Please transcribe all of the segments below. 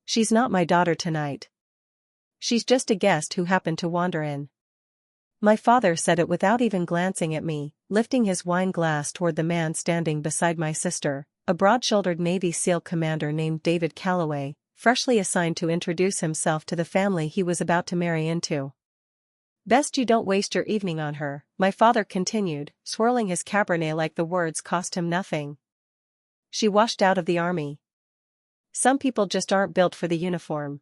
She's not my daughter tonight. She's just a guest who happened to wander in. My father said it without even glancing at me, lifting his wine glass toward the man standing beside my sister, a broad-shouldered Navy SEAL commander named David Calloway, freshly assigned to introduce himself to the family he was about to marry into. Best you don't waste your evening on her, my father continued, swirling his Cabernet like the words cost him nothing. She washed out of the army. Some people just aren't built for the uniform.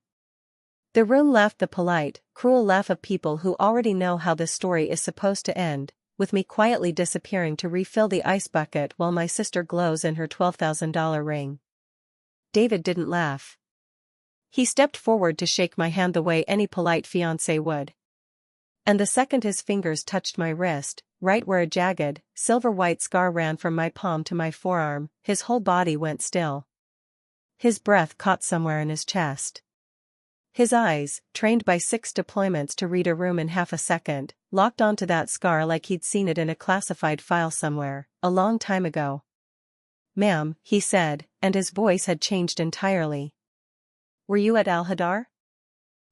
The room laughed the polite, cruel laugh of people who already know how this story is supposed to end, with me quietly disappearing to refill the ice bucket while my sister glows in her $12,000 ring. David didn't laugh. He stepped forward to shake my hand the way any polite fiancé would. And the second his fingers touched my wrist, right where a jagged, silver-white scar ran from my palm to my forearm, his whole body went still. His breath caught somewhere in his chest. His eyes, trained by 6 deployments to read a room in half a second, locked onto that scar like he'd seen it in a classified file somewhere, a long time ago. "Ma'am," he said, and his voice had changed entirely. "Were you at Al-Hadar?"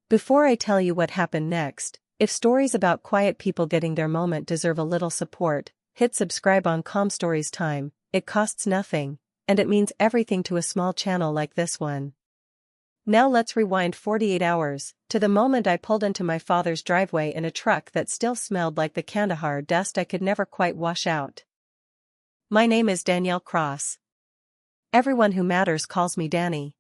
Before I tell you what happened next, if stories about quiet people getting their moment deserve a little support, hit subscribe on Calm Stories Time. It costs nothing, and it means everything to a small channel like this one. Now let's rewind 48 hours, to the moment I pulled into my father's driveway in a truck that still smelled like the Kandahar dust I could never quite wash out. My name is Danielle Cross. Everyone who matters calls me Dani.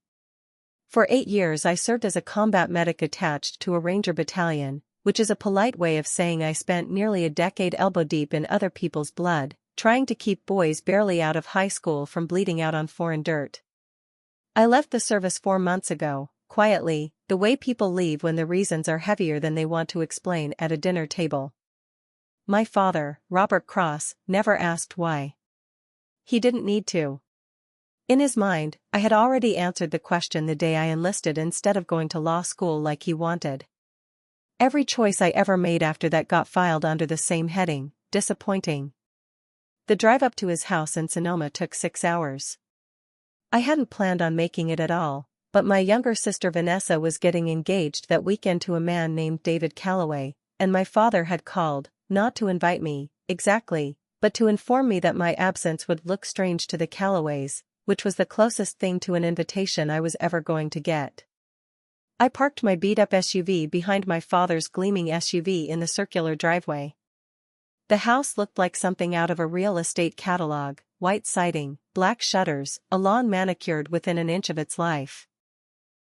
For 8 years I served as a combat medic attached to a Ranger battalion, which is a polite way of saying I spent nearly a decade elbow-deep in other people's blood, trying to keep boys barely out of high school from bleeding out on foreign dirt. I left the service 4 months ago, quietly, the way people leave when the reasons are heavier than they want to explain at a dinner table. My father, Robert Cross, never asked why. He didn't need to. In his mind, I had already answered the question the day I enlisted instead of going to law school like he wanted. Every choice I ever made after that got filed under the same heading, disappointing. The drive up to his house in Sonoma took 6 hours. I hadn't planned on making it at all, but my younger sister Vanessa was getting engaged that weekend to a man named David Calloway, and my father had called, not to invite me, exactly, but to inform me that my absence would look strange to the Calloways, which was the closest thing to an invitation I was ever going to get. I parked my beat-up SUV behind my father's gleaming SUV in the circular driveway. The house looked like something out of a real estate catalog, white siding, black shutters, a lawn manicured within an inch of its life.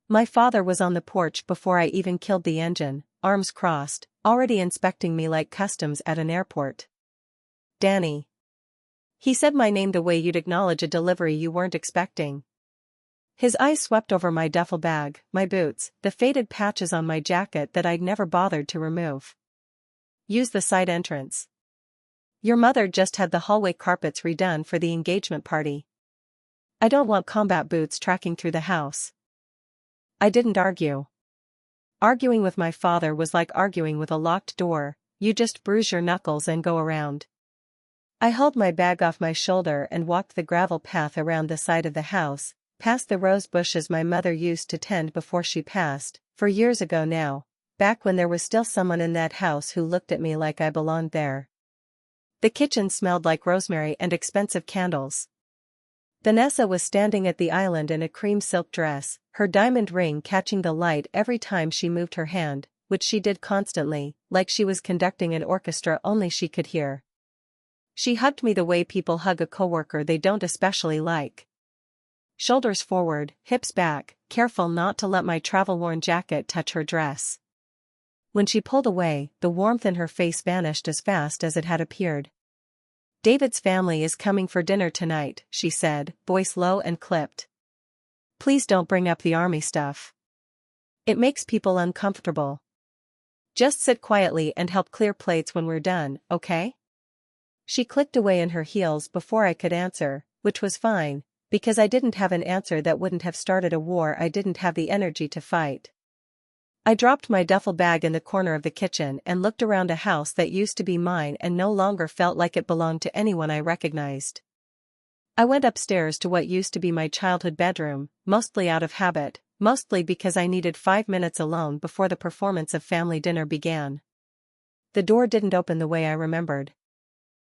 My father was on the porch before I even killed the engine, arms crossed, already inspecting me like customs at an airport. "Dani." He said my name the way you'd acknowledge a delivery you weren't expecting. His eyes swept over my duffel bag, my boots, the faded patches on my jacket that I'd never bothered to remove. "Use the side entrance. Your mother just had the hallway carpets redone for the engagement party. I don't want combat boots tracking through the house." I didn't argue. Arguing with my father was like arguing with a locked door, you just bruise your knuckles and go around. I hauled my bag off my shoulder and walked the gravel path around the side of the house, past the rose bushes my mother used to tend before she passed, for years ago now, back when there was still someone in that house who looked at me like I belonged there. The kitchen smelled like rosemary and expensive candles. Vanessa was standing at the island in a cream silk dress, her diamond ring catching the light every time she moved her hand, which she did constantly, like she was conducting an orchestra only she could hear. She hugged me the way people hug a coworker they don't especially like. Shoulders forward, hips back, careful not to let my travel-worn jacket touch her dress. When she pulled away, the warmth in her face vanished as fast as it had appeared. "David's family is coming for dinner tonight," she said, voice low and clipped. "Please don't bring up the army stuff. It makes people uncomfortable. Just sit quietly and help clear plates when we're done, okay?" She clicked away in her heels before I could answer, which was fine, because I didn't have an answer that wouldn't have started a war I didn't have the energy to fight. I dropped my duffel bag in the corner of the kitchen and looked around a house that used to be mine and no longer felt like it belonged to anyone I recognized. I went upstairs to what used to be my childhood bedroom, mostly out of habit, mostly because I needed 5 minutes alone before the performance of family dinner began. The door didn't open the way I remembered.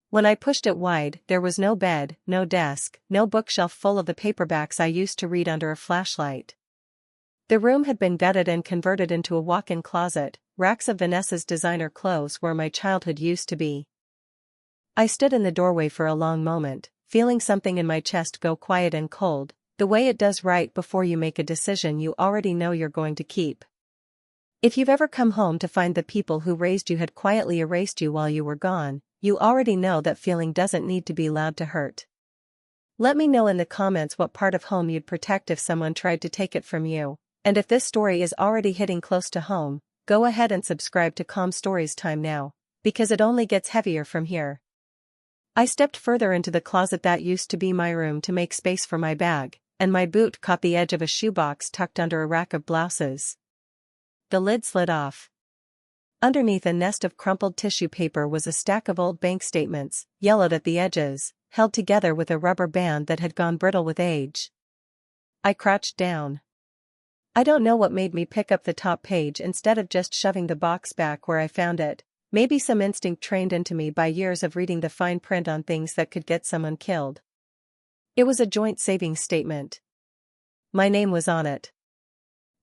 When I pushed it wide, there was no bed, no desk, no bookshelf full of the paperbacks I used to read under a flashlight. The room had been gutted and converted into a walk-in closet, racks of Vanessa's designer clothes where my childhood used to be. I stood in the doorway for a long moment, feeling something in my chest go quiet and cold, the way it does right before you make a decision you already know you're going to keep. If you've ever come home to find the people who raised you had quietly erased you while you were gone, you already know that feeling doesn't need to be loud to hurt. Let me know in the comments what part of home you'd protect if someone tried to take it from you, and if this story is already hitting close to home, go ahead and subscribe to Calm Stories Time now, because it only gets heavier from here. I stepped further into the closet that used to be my room to make space for my bag, and my boot caught the edge of a shoebox tucked under a rack of blouses. The lid slid off. Underneath a nest of crumpled tissue paper was a stack of old bank statements, yellowed at the edges, held together with a rubber band that had gone brittle with age. I crouched down. I don't know what made me pick up the top page instead of just shoving the box back where I found it, maybe some instinct trained into me by years of reading the fine print on things that could get someone killed. It was a joint savings statement. My name was on it.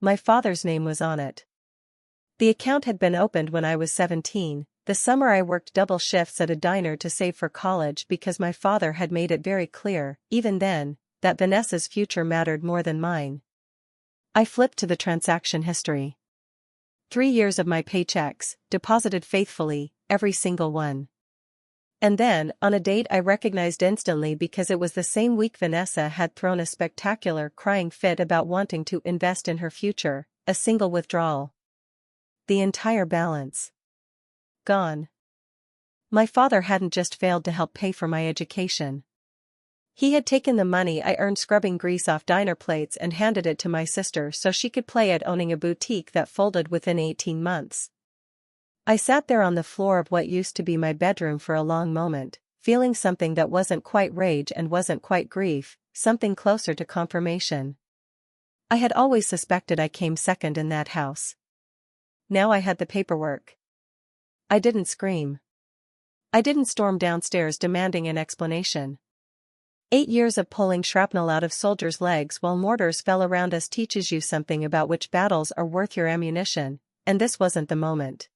My father's name was on it. The account had been opened when I was 17, the summer I worked double shifts at a diner to save for college because my father had made it very clear, even then, that Vanessa's future mattered more than mine. I flipped to the transaction history. 3 years of my paychecks, deposited faithfully, every single one. And then, on a date I recognized instantly because it was the same week Vanessa had thrown a spectacular crying fit about wanting to invest in her future, a single withdrawal. The entire balance. Gone. My father hadn't just failed to help pay for my education. He had taken the money I earned scrubbing grease off diner plates and handed it to my sister so she could play at owning a boutique that folded within 18 months. I sat there on the floor of what used to be my bedroom for a long moment, feeling something that wasn't quite rage and wasn't quite grief, something closer to confirmation. I had always suspected I came second in that house. Now I had the paperwork. I didn't scream. I didn't storm downstairs demanding an explanation. 8 years of pulling shrapnel out of soldiers' legs while mortars fell around us teaches you something about which battles are worth your ammunition, and this wasn't the moment.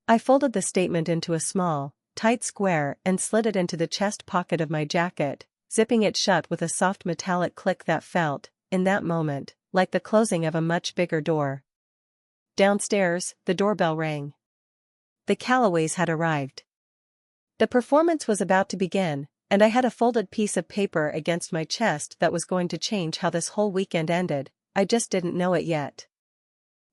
I folded the statement into a small, tight square and slid it into the chest pocket of my jacket, zipping it shut with a soft metallic click that felt, in that moment, like the closing of a much bigger door. Downstairs, the doorbell rang. The Callaways had arrived. The performance was about to begin, and I had a folded piece of paper against my chest that was going to change how this whole weekend ended. I just didn't know it yet.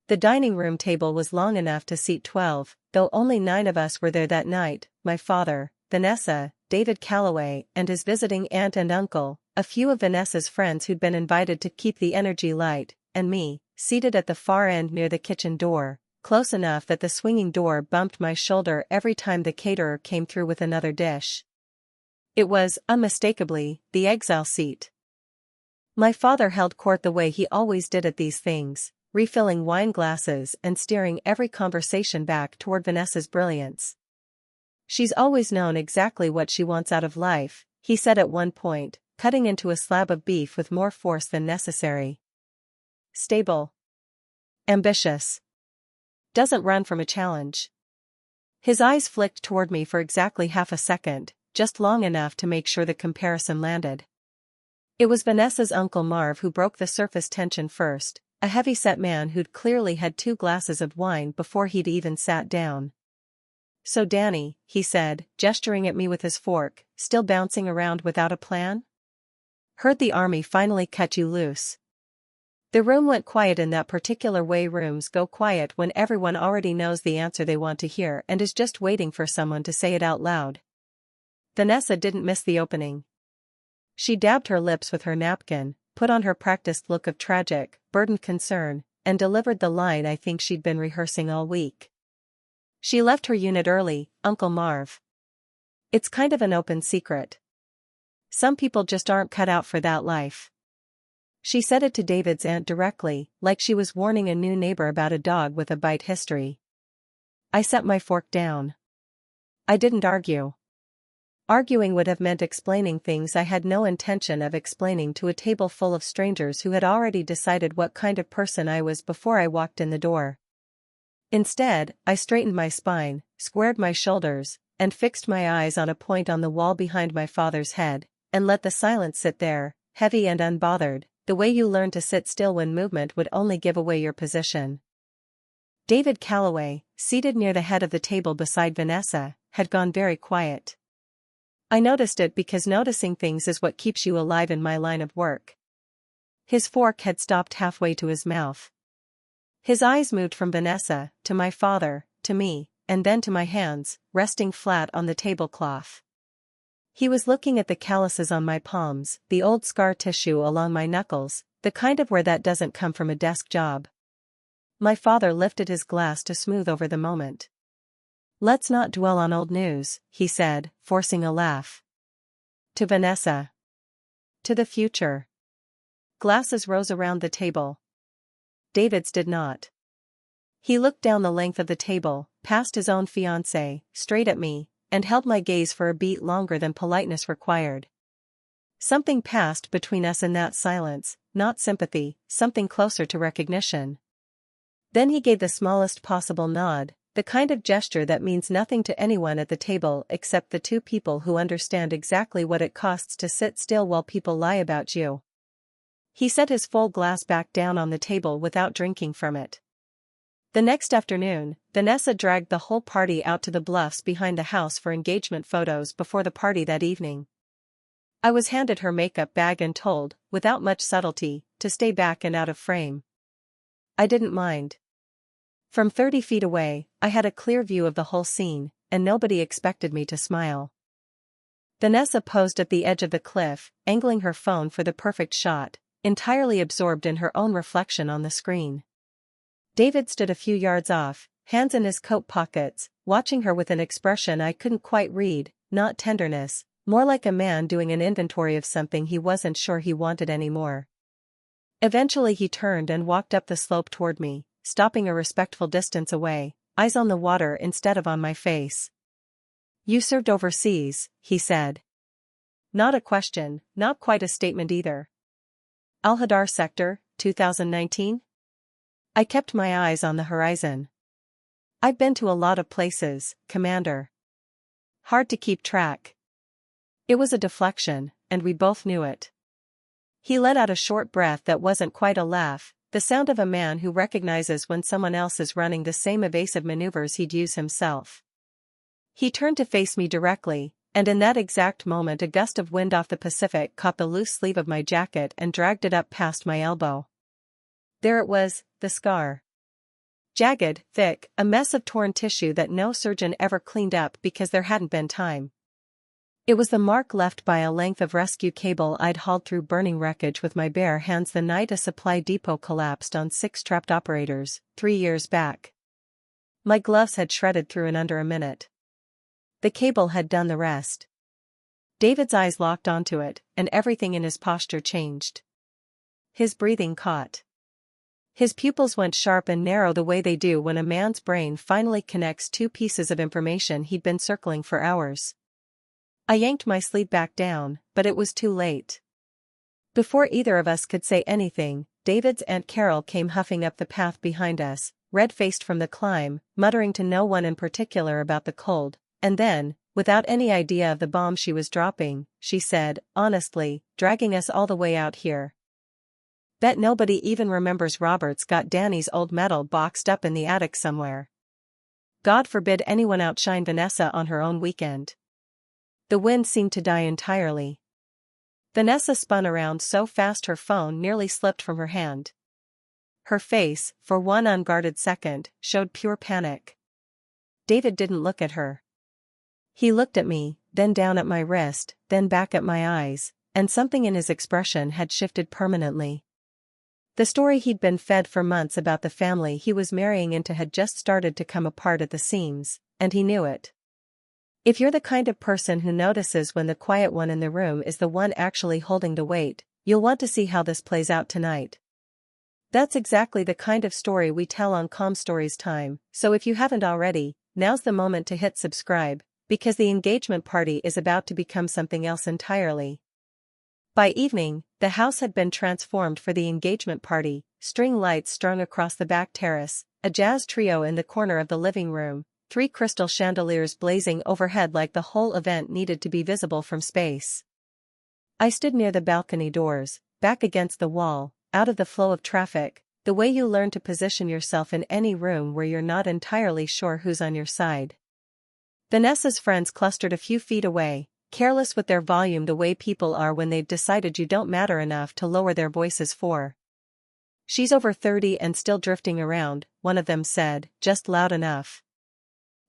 The dining room table was long enough to seat 12, though only 9 of us were there that night: my father, Vanessa, David Callaway and his visiting aunt and uncle, a few of Vanessa's friends who'd been invited to keep the energy light, and me, seated at the far end near the kitchen door, close enough that the swinging door bumped my shoulder every time the caterer came through with another dish. It was, unmistakably, the exile seat. My father held court the way he always did at these things, refilling wine glasses and steering every conversation back toward Vanessa's brilliance. "She's always known exactly what she wants out of life," he said at one point, cutting into a slab of beef with more force than necessary. "Stable. Ambitious. Doesn't run from a challenge." His eyes flicked toward me for exactly half a second, just long enough to make sure the comparison landed. It was Vanessa's Uncle Marv who broke the surface tension first, a heavy-set man who'd clearly had 2 glasses of wine before he'd even sat down. "So Dani," he said, gesturing at me with his fork, "still bouncing around without a plan? Heard the army finally cut you loose." The room went quiet in that particular way rooms go quiet when everyone already knows the answer they want to hear and is just waiting for someone to say it out loud. Vanessa didn't miss the opening. She dabbed her lips with her napkin, put on her practiced look of tragic, burdened concern, and delivered the line I think she'd been rehearsing all week. "She left her unit early, Uncle Marv. It's kind of an open secret. Some people just aren't cut out for that life. She said it to David's aunt directly, like she was warning a new neighbor about a dog with a bite history. I set my fork down. I didn't argue. Arguing would have meant explaining things I had no intention of explaining to a table full of strangers who had already decided what kind of person I was before I walked in the door. Instead, I straightened my spine, squared my shoulders, and fixed my eyes on a point on the wall behind my father's head, and let the silence sit there, heavy and unbothered, the way you learn to sit still when movement would only give away your position. David Calloway, seated near the head of the table beside Vanessa, had gone very quiet. I noticed it because noticing things is what keeps you alive in my line of work. His fork had stopped halfway to his mouth. His eyes moved from Vanessa, to my father, to me, and then to my hands, resting flat on the tablecloth. He was looking at the calluses on my palms, the old scar tissue along my knuckles, the kind of wear that doesn't come from a desk job. My father lifted his glass to smooth over the moment. "Let's not dwell on old news," he said, forcing a laugh. To Vanessa. To the future. Glasses rose around the table. David's did not. He looked down the length of the table, past his own fiancée, straight at me, and held my gaze for a beat longer than politeness required. Something passed between us in that silence, not sympathy, something closer to recognition. Then he gave the smallest possible nod, the kind of gesture that means nothing to anyone at the table except the two people who understand exactly what it costs to sit still while people lie about you. He set his full glass back down on the table without drinking from it. The next afternoon, Vanessa dragged the whole party out to the bluffs behind the house for engagement photos before the party that evening. I was handed her makeup bag and told, without much subtlety, to stay back and out of frame. I didn't mind. From 30 feet away, I had a clear view of the whole scene, and nobody expected me to smile. Vanessa posed at the edge of the cliff, angling her phone for the perfect shot, entirely absorbed in her own reflection on the screen. David stood a few yards off, hands in his coat pockets, watching her with an expression I couldn't quite read, not tenderness, more like a man doing an inventory of something he wasn't sure he wanted anymore. Eventually he turned and walked up the slope toward me, stopping a respectful distance away, eyes on the water instead of on my face. "You served overseas," he said. Not a question, not quite a statement either. Al-Hadar Sector, 2019? I kept my eyes on the horizon. "I've been to a lot of places, Commander. Hard to keep track." It was a deflection, and we both knew it. He let out a short breath that wasn't quite a laugh, the sound of a man who recognizes when someone else is running the same evasive maneuvers he'd use himself. He turned to face me directly, and in that exact moment a gust of wind off the Pacific caught the loose sleeve of my jacket and dragged it up past my elbow. There it was, the scar. Jagged, thick, a mess of torn tissue that no surgeon ever cleaned up because there hadn't been time. It was the mark left by a length of rescue cable I'd hauled through burning wreckage with my bare hands the night a supply depot collapsed on 6 trapped operators, 3 years back. My gloves had shredded through in under a minute. The cable had done the rest. David's eyes locked onto it, and everything in his posture changed. His breathing caught. His pupils went sharp and narrow the way they do when a man's brain finally connects two pieces of information he'd been circling for hours. I yanked my sleeve back down, but it was too late. Before either of us could say anything, David's Aunt Carol came huffing up the path behind us, red-faced from the climb, muttering to no one in particular about the cold, and then, without any idea of the bomb she was dropping, she said, honestly, dragging us all the way out here. "Bet nobody even remembers Robert's got Dani's old medal boxed up in the attic somewhere. God forbid anyone outshine Vanessa on her own weekend." The wind seemed to die entirely. Vanessa spun around so fast her phone nearly slipped from her hand. Her face, for one unguarded second, showed pure panic. David didn't look at her. He looked at me, then down at my wrist, then back at my eyes, and something in his expression had shifted permanently. The story he'd been fed for months about the family he was marrying into had just started to come apart at the seams, and he knew it. If you're the kind of person who notices when the quiet one in the room is the one actually holding the weight, You'll want to see how this plays out tonight. That's exactly the kind of story we tell on Calm Stories Time, so if you haven't already, now's the moment to hit subscribe, because the engagement party is about to become something else entirely. By evening, the house had been transformed for the engagement party, string lights strung across the back terrace, a jazz trio in the corner of the living room, 3 crystal chandeliers blazing overhead like the whole event needed to be visible from space. I stood near the balcony doors, back against the wall, out of the flow of traffic, the way you learn to position yourself in any room where you're not entirely sure who's on your side. Vanessa's friends clustered a few feet away, careless with their volume the way people are when they've decided you don't matter enough to lower their voices for. "She's over 30 and still drifting around," one of them said, "just loud enough."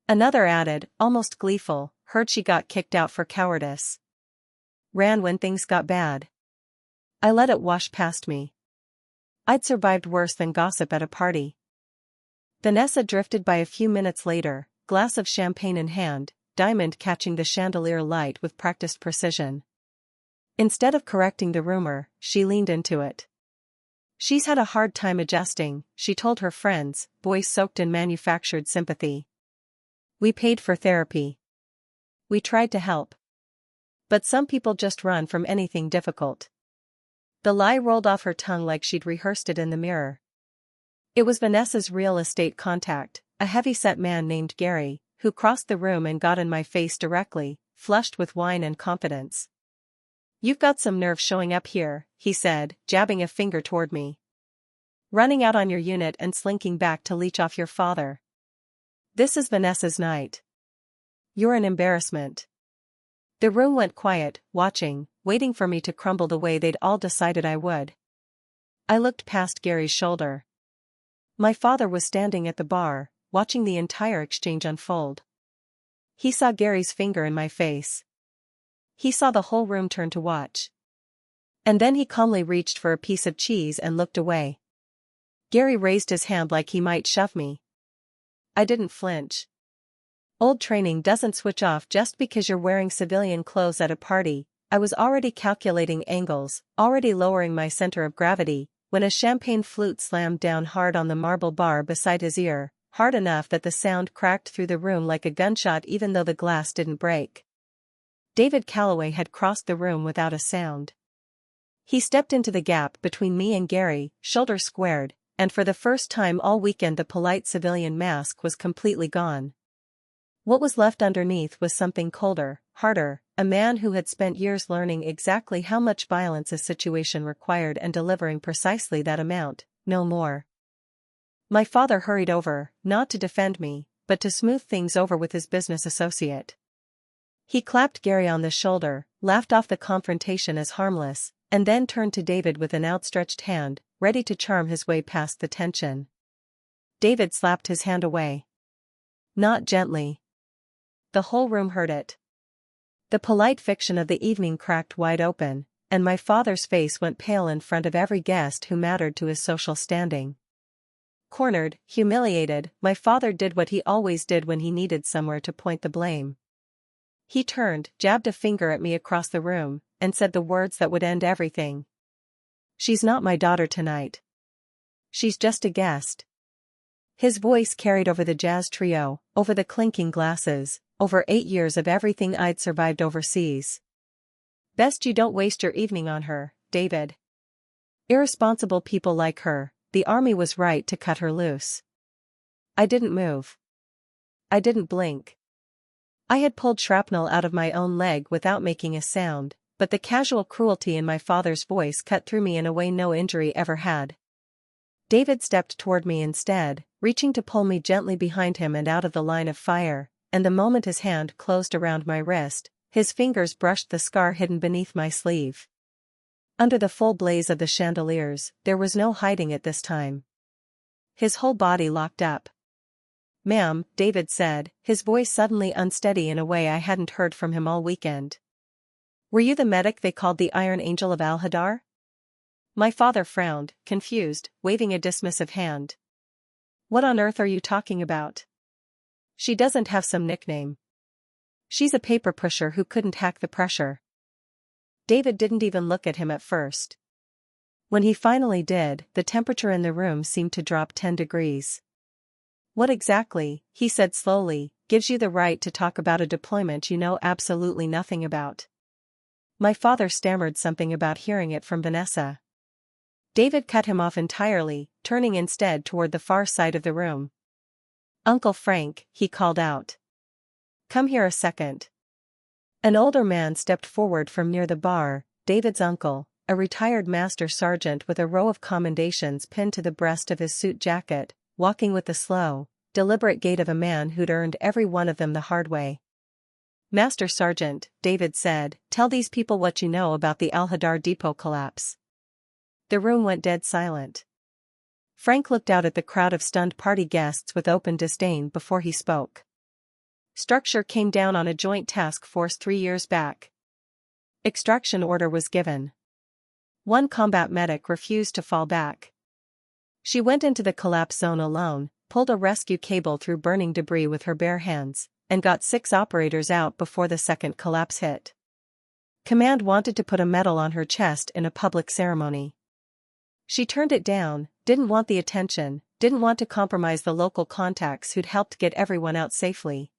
Another added, almost gleeful, "Heard she got kicked out for cowardice. Ran when things got bad." I let it wash past me. I'd survived worse than gossip at a party. Vanessa drifted by a few minutes later, glass of champagne in hand, diamond catching the chandelier light with practiced precision. Instead of correcting the rumor, she leaned into it. "She's had a hard time adjusting," she told her friends, voice soaked in manufactured sympathy. "We paid for therapy. We tried to help. But some people just run from anything difficult." The lie rolled off her tongue like she'd rehearsed it in the mirror. It was Vanessa's real estate contact, a heavy-set man named Gary, who crossed the room and got in my face directly, flushed with wine and confidence. "You've got some nerve showing up here," he said, jabbing a finger toward me. "Running out on your unit and slinking back to leech off your father. This is Vanessa's night. You're an embarrassment." The room went quiet, waiting for me to crumble the way they'd all decided I would. I looked past Gary's shoulder. My father was standing at the bar, watching the entire exchange unfold. He saw Gary's finger in my face. He saw the whole room turn to watch. And then he calmly reached for a piece of cheese and looked away. Gary raised his hand like he might shove me. I didn't flinch. Old training doesn't switch off just because you're wearing civilian clothes at a party. I was already calculating angles, already lowering my center of gravity, when a champagne flute slammed down hard on the marble bar beside his ear, hard enough that the sound cracked through the room like a gunshot even though the glass didn't break. David Calloway had crossed the room without a sound. He stepped into the gap between me and Gary, shoulders squared, and for the first time all weekend the polite civilian mask was completely gone. What was left underneath was something colder, harder, a man who had spent years learning exactly how much violence a situation required and delivering precisely that amount, no more. My father hurried over, not to defend me, but to smooth things over with his business associate. He clapped Gary on the shoulder, laughed off the confrontation as harmless, and then turned to David with an outstretched hand, ready to charm his way past the tension. David slapped his hand away. Not gently. The whole room heard it. The polite fiction of the evening cracked wide open, and my father's face went pale in front of every guest who mattered to his social standing. Cornered, humiliated, my father did what he always did when he needed somewhere to point the blame. He turned, jabbed a finger at me across the room, and said the words that would end everything. "She's not my daughter tonight. She's just a guest." His voice carried over the jazz trio, over the clinking glasses, over 8 years of everything I'd survived overseas. "Best you don't waste your evening on her, David. Irresponsible people like her, the army was right to cut her loose." I didn't move. I didn't blink. I had pulled shrapnel out of my own leg without making a sound, but the casual cruelty in my father's voice cut through me in a way no injury ever had. David stepped toward me instead, reaching to pull me gently behind him and out of the line of fire, and the moment his hand closed around my wrist, his fingers brushed the scar hidden beneath my sleeve. Under the full blaze of the chandeliers, there was no hiding it this time. His whole body locked up. "Ma'am," David said, his voice suddenly unsteady in a way I hadn't heard from him all weekend. "Were you the medic they called the Iron Angel of Al-Hadar?" My father frowned, confused, waving a dismissive hand. "What on earth are you talking about? She doesn't have some nickname. She's a paper pusher who couldn't hack the pressure." David didn't even look at him at first. When he finally did, the temperature in the room seemed to drop 10 degrees. "What exactly," he said slowly, "gives you the right to talk about a deployment you know absolutely nothing about?" My father stammered something about hearing it from Vanessa. David cut him off entirely, turning instead toward the far side of the room. "Uncle Frank," he called out. "Come here a second." An older man stepped forward from near the bar, David's uncle, a retired master sergeant with a row of commendations pinned to the breast of his suit jacket, walking with the slow, deliberate gait of a man who'd earned every one of them the hard way. "Master Sergeant," David said, "tell these people what you know about the Al-Hadar depot collapse." The room went dead silent. Frank looked out at the crowd of stunned party guests with open disdain before he spoke. "Structure came down on a joint task force 3 years back. Extraction order was given. One combat medic refused to fall back. She went into the collapse zone alone, pulled a rescue cable through burning debris with her bare hands, and got 6 operators out before the second collapse hit. Command wanted to put a medal on her chest in a public ceremony. She turned it down, didn't want the attention, didn't want to compromise the local contacts who'd helped get everyone out safely.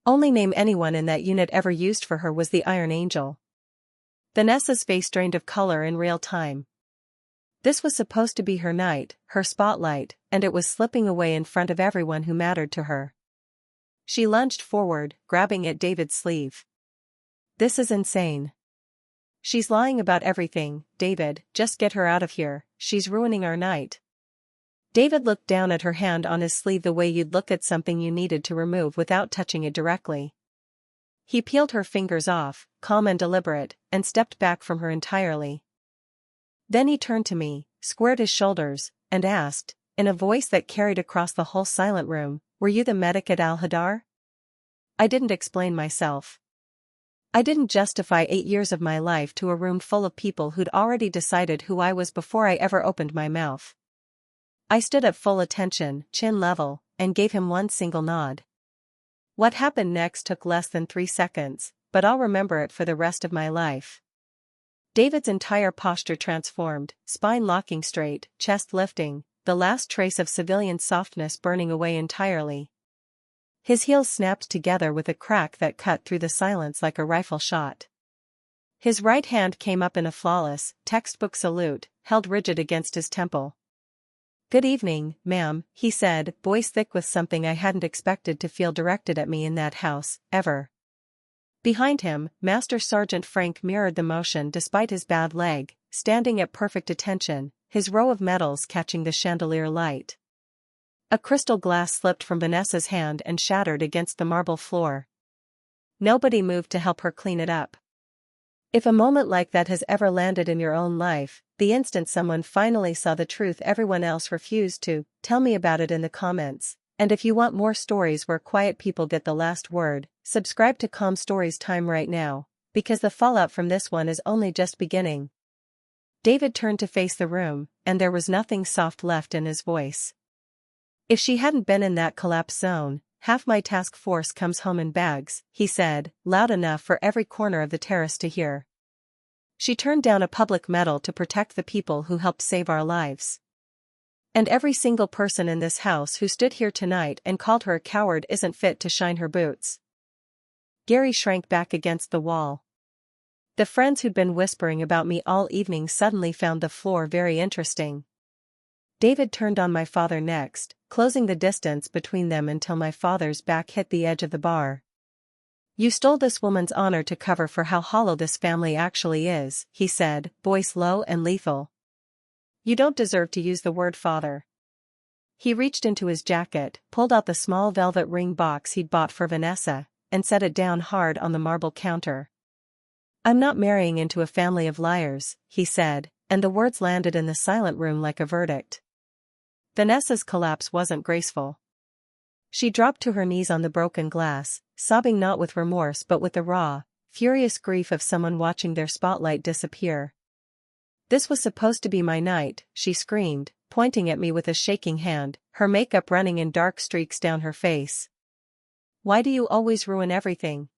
Only name anyone in that unit ever used for her was the Iron Angel." Vanessa's face drained of color in real time. This was supposed to be her night, her spotlight, and it was slipping away in front of everyone who mattered to her. She lunged forward, grabbing at David's sleeve. "This is insane. She's lying about everything, David, just get her out of here, she's ruining our night." David looked down at her hand on his sleeve the way you'd look at something you needed to remove without touching it directly. He peeled her fingers off, calm and deliberate, and stepped back from her entirely. Then he turned to me, squared his shoulders, and asked, in a voice that carried across the whole silent room, "Were you the medic at Al-Hadar?" I didn't explain myself. I didn't justify 8 years of my life to a room full of people who'd already decided who I was before I ever opened my mouth. I stood at full attention, chin level, and gave him one single nod. What happened next took less than 3 seconds, but I'll remember it for the rest of my life. David's entire posture transformed, spine locking straight, chest lifting, the last trace of civilian softness burning away entirely. His heels snapped together with a crack that cut through the silence like a rifle shot. His right hand came up in a flawless, textbook salute, held rigid against his temple. "Good evening, ma'am," he said, voice thick with something I hadn't expected to feel directed at me in that house, ever. Behind him, Master Sergeant Frank mirrored the motion despite his bad leg, standing at perfect attention, his row of medals catching the chandelier light. A crystal glass slipped from Vanessa's hand and shattered against the marble floor. Nobody moved to help her clean it up. If a moment like that has ever landed in your own life, the instant someone finally saw the truth everyone else refused to, tell me about it in the comments. And if you want more stories where quiet people get the last word, subscribe to Calm Stories Time right now, because the fallout from this one is only just beginning. David turned to face the room, and there was nothing soft left in his voice. "If she hadn't been in that collapse zone, half my task force comes home in bags," he said, loud enough for every corner of the terrace to hear. "She turned down a public medal to protect the people who helped save our lives. And every single person in this house who stood here tonight and called her a coward isn't fit to shine her boots." Gary shrank back against the wall. The friends who'd been whispering about me all evening suddenly found the floor very interesting. David turned on my father next, closing the distance between them until my father's back hit the edge of the bar. "You stole this woman's honor to cover for how hollow this family actually is," he said, voice low and lethal. "You don't deserve to use the word father." He reached into his jacket, pulled out the small velvet ring box he'd bought for Vanessa, and set it down hard on the marble counter. "I'm not marrying into a family of liars," he said, and the words landed in the silent room like a verdict. Vanessa's collapse wasn't graceful. She dropped to her knees on the broken glass, sobbing not with remorse but with the raw, furious grief of someone watching their spotlight disappear. "This was supposed to be my night," she screamed, pointing at me with a shaking hand, her makeup running in dark streaks down her face. "Why do you always ruin everything?"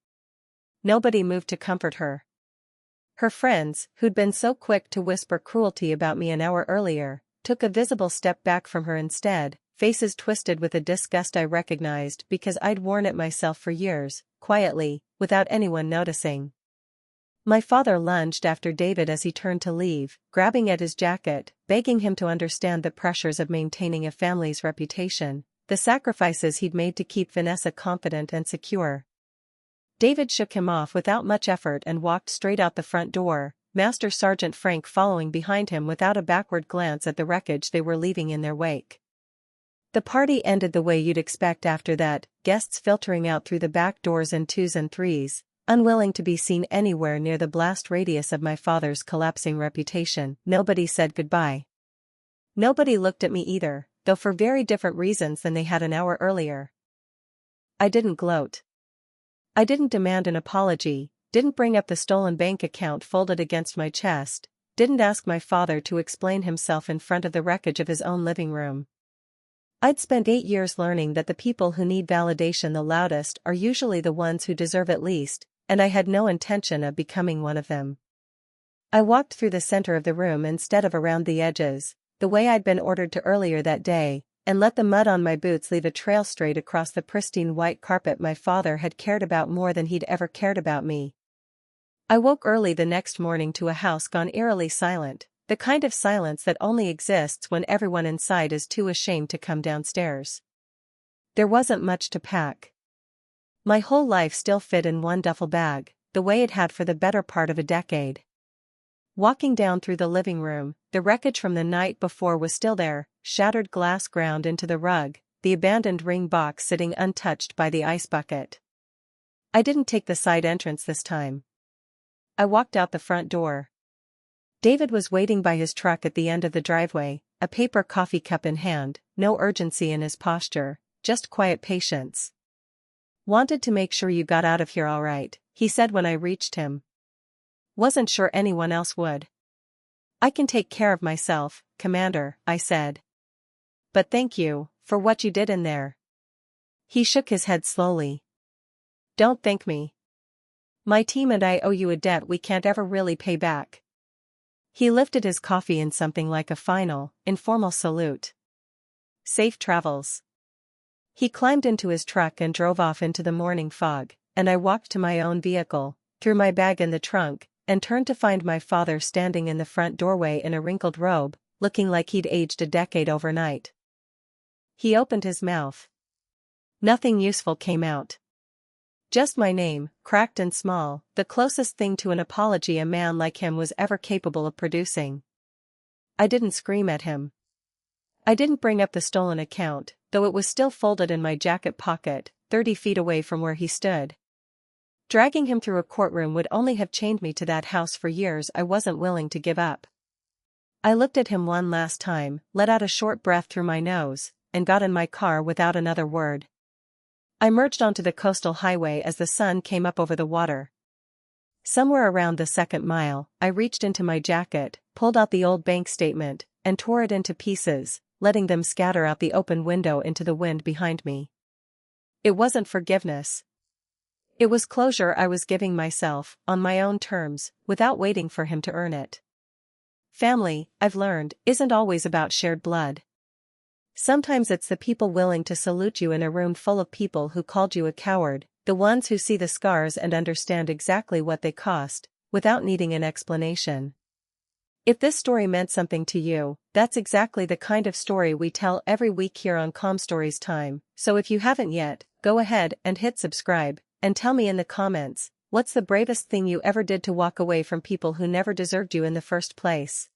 Nobody moved to comfort her. Her friends, who'd been so quick to whisper cruelty about me an hour earlier, took a visible step back from her instead, faces twisted with a disgust I recognized because I'd worn it myself for years, quietly, without anyone noticing. My father lunged after David as he turned to leave, grabbing at his jacket, begging him to understand the pressures of maintaining a family's reputation, the sacrifices he'd made to keep Vanessa confident and secure. David shook him off without much effort and walked straight out the front door, Master Sergeant Frank following behind him without a backward glance at the wreckage they were leaving in their wake. The party ended the way you'd expect after that, guests filtering out through the back doors in twos and threes, unwilling to be seen anywhere near the blast radius of my father's collapsing reputation. Nobody said goodbye. Nobody looked at me either, though for very different reasons than they had an hour earlier. I didn't gloat. I didn't demand an apology, didn't bring up the stolen bank account folded against my chest, didn't ask my father to explain himself in front of the wreckage of his own living room. I'd spent 8 years learning that the people who need validation the loudest are usually the ones who deserve it least, and I had no intention of becoming one of them. I walked through the center of the room instead of around the edges, the way I'd been ordered to earlier that day, and let the mud on my boots leave a trail straight across the pristine white carpet my father had cared about more than he'd ever cared about me. I woke early the next morning to a house gone eerily silent, the kind of silence that only exists when everyone inside is too ashamed to come downstairs. There wasn't much to pack. My whole life still fit in one duffel bag, the way it had for the better part of a decade. Walking down through the living room, the wreckage from the night before was still there, shattered glass ground into the rug, the abandoned ring box sitting untouched by the ice bucket. I didn't take the side entrance this time. I walked out the front door. David was waiting by his truck at the end of the driveway, a paper coffee cup in hand, no urgency in his posture, just quiet patience. "Wanted to make sure you got out of here all right," he said when I reached him. "Wasn't sure anyone else would." "I can take care of myself, Commander," I said. "But thank you, for what you did in there." He shook his head slowly. "Don't thank me. My team and I owe you a debt we can't ever really pay back." He lifted his coffee in something like a final, informal salute. "Safe travels." He climbed into his truck and drove off into the morning fog, and I walked to my own vehicle, threw my bag in the trunk, and turned to find my father standing in the front doorway in a wrinkled robe, looking like he'd aged a decade overnight. He opened his mouth. Nothing useful came out. Just my name, cracked and small, the closest thing to an apology a man like him was ever capable of producing. I didn't scream at him. I didn't bring up the stolen account, though it was still folded in my jacket pocket, 30 feet away from where he stood. Dragging him through a courtroom would only have chained me to that house for years I wasn't willing to give up. I looked at him one last time, let out a short breath through my nose, and got in my car without another word. I merged onto the coastal highway as the sun came up over the water. Somewhere around the second mile, I reached into my jacket, pulled out the old bank statement, and tore it into pieces, letting them scatter out the open window into the wind behind me. It wasn't forgiveness. It was closure I was giving myself, on my own terms, without waiting for him to earn it. Family, I've learned, isn't always about shared blood. Sometimes it's the people willing to salute you in a room full of people who called you a coward, the ones who see the scars and understand exactly what they cost, without needing an explanation. If this story meant something to you, that's exactly the kind of story we tell every week here on Calm Stories Time, so if you haven't yet, go ahead and hit subscribe, and tell me in the comments, what's the bravest thing you ever did to walk away from people who never deserved you in the first place?